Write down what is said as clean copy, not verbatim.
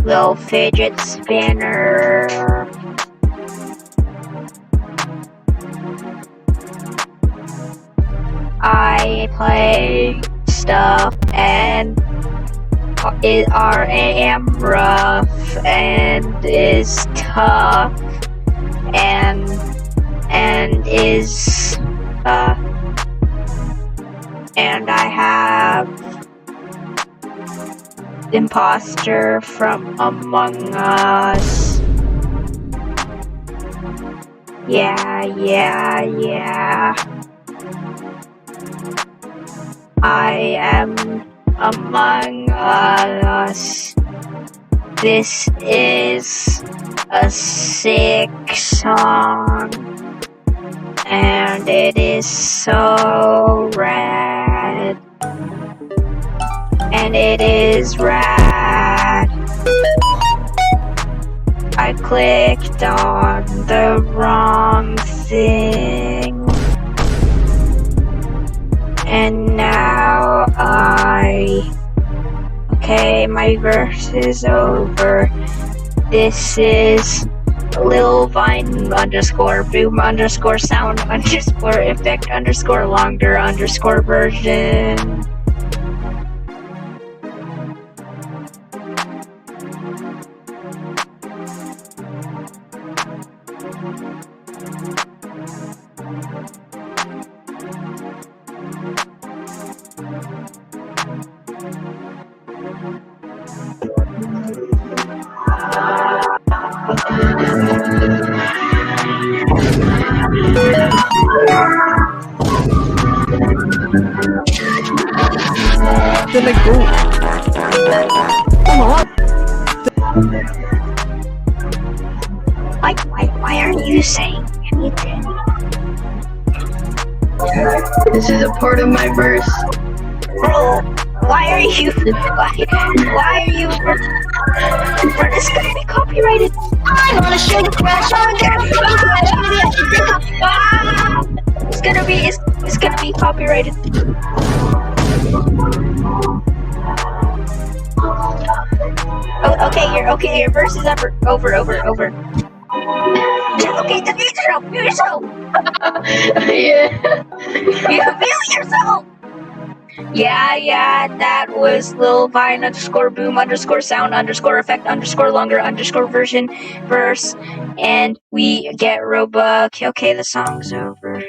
Lil Fidget Spinner. I play stuff and am rough and is tough and is and I have imposter from Among Us. Yeah. I am Among Us. This is a sick song, and it is so rad. And it is rad. I clicked on the wrong thing. And now okay, my verse is over. This is Lil Vine _ boom _ sound _ effect _ longer _ version. Then I go. Why aren't you saying anything? This is a part of my verse. Bro, why are you for this gonna be copyrighted? I wanna show you crash on It's gonna be copyrighted. Oh, okay, your verse is over. Okay, defeat yourself. Yeah. You feel yourself. Yeah, that was Lil Vine _ boom _ sound _ effect _ longer _ version verse, and we get Robux. Okay, the song's over.